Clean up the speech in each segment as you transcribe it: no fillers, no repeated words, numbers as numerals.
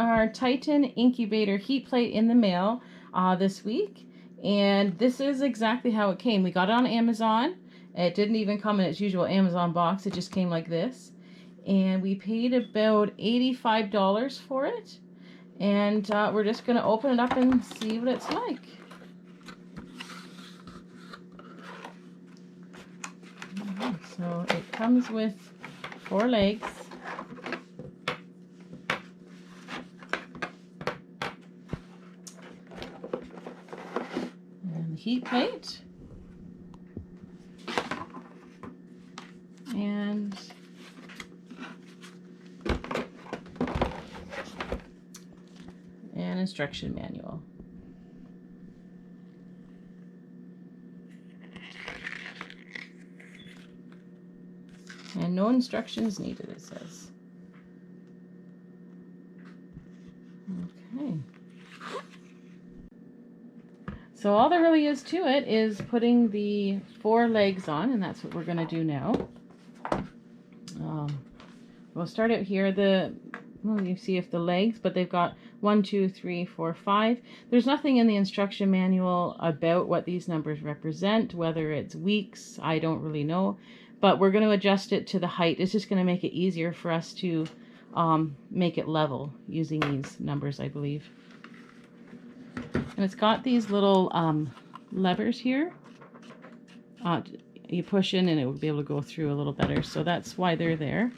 our Titan Incubator heat plate in the mail this week, and this is exactly how it came. We got it on Amazon. It didn't even come in its usual Amazon box. It just came like this, and we paid about $85 for it, and we're just going to open it up and see what it's like. So it comes with 4 legs. And the heat plate. And an instruction manual. And no instructions needed, it says. Okay. So all there really is to it is putting the 4 legs on, and that's what we're going to do now. We'll start out here. Well, you see if the legs, but they've got 1, 2, 3, 4, 5. There's nothing in the instruction manual about what these numbers represent, whether it's weeks, I don't really know. But we're going to adjust it to the height. It's just going to make it easier for us to make it level using these numbers, I believe. And it's got these little levers here. You push in and it will be able to go through a little better. So that's why they're there.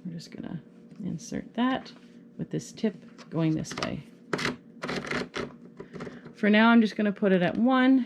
We're just going to insert that with this tip going this way. For now, I'm just going to put it at 1.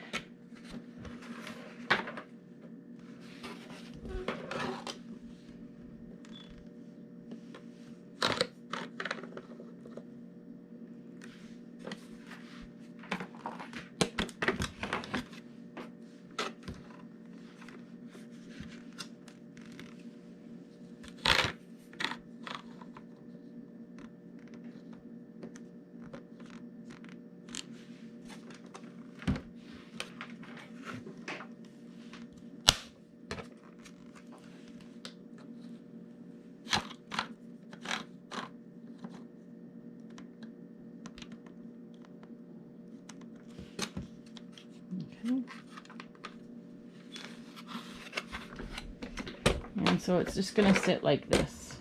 And so it's just going to sit like this.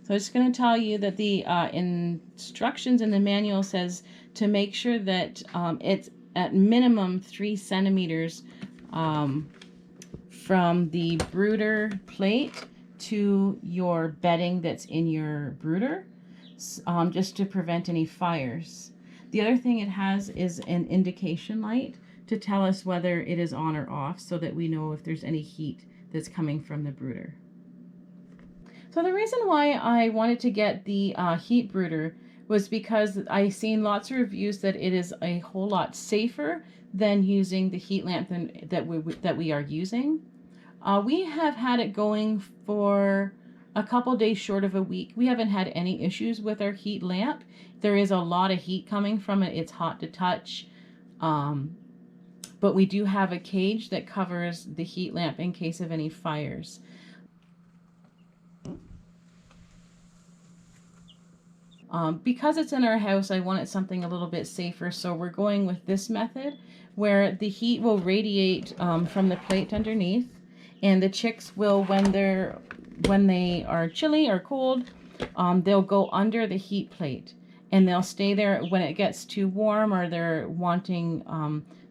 So I'm just going to tell you that the instructions in the manual says to make sure that it's at minimum 3 centimeters from the brooder plate to your bedding that's in your brooder, just to prevent any fires. The other thing it has is an indication light to tell us whether it is on or off, so that we know if there's any heat that's coming from the brooder. So the reason why I wanted to get the heat brooder was because I've seen lots of reviews that it is a whole lot safer than using the heat lamp that we are using. We have had it going for a couple days short of a week. We haven't had any issues with our heat lamp. There is a lot of heat coming from it. It's hot to touch. But we do have a cage that covers the heat lamp in case of any fires. Because it's in our house, I wanted something a little bit safer, so we're going with this method where the heat will radiate from the plate underneath, and the chicks will, when they are chilly or cold, they'll go under the heat plate, and they'll stay there. When it gets too warm or they're wanting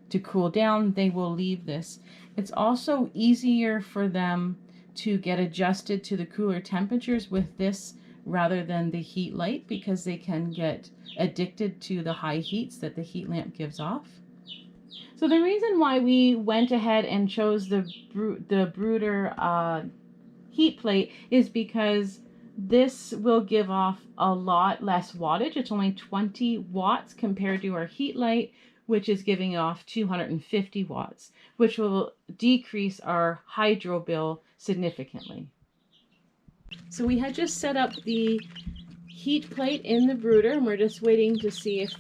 to cool down, they will leave this. It's also easier for them to get adjusted to the cooler temperatures with this rather than the heat light, because they can get addicted to the high heats that the heat lamp gives off. So the reason why we went ahead and chose the brooder heat plate is because this will give off a lot less wattage. It's only 20 watts compared to our heat light, which is giving off 250 watts, which will decrease our hydro bill significantly. So we had just set up the heat plate in the brooder, and we're just waiting to see if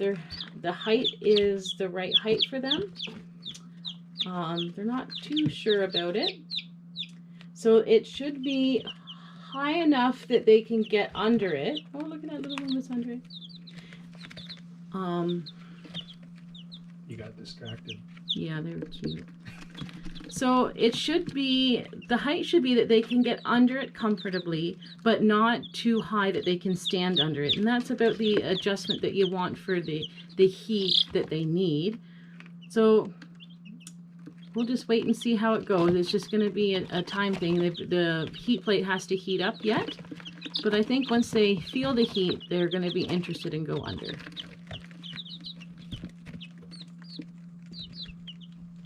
the height is the right height for them. They're not too sure about it. So it should be high enough that they can get under it. Oh, look at that little one that's under it. You got distracted. Yeah, they were cute. So it should be, the height should be that they can get under it comfortably, but not too high that they can stand under it. And that's about the adjustment that you want for the heat that they need. So we'll just wait and see how it goes. It's just going to be a time thing. The heat plate has to heat up yet, but I think once they feel the heat, they're going to be interested and go under.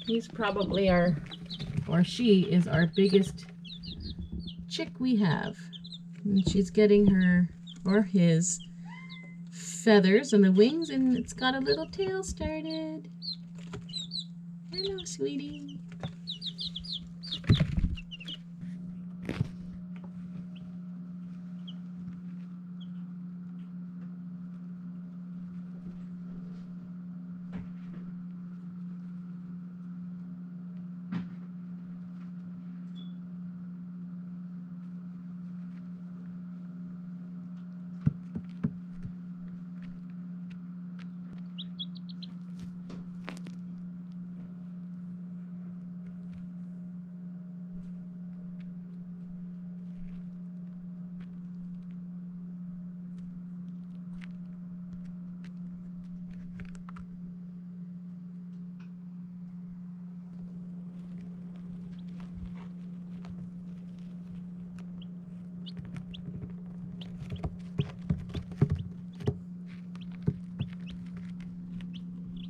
He's probably she is our biggest chick we have. And she's getting her, or his, feathers on the wings, and it's got a little tail started. Hello, sweetie.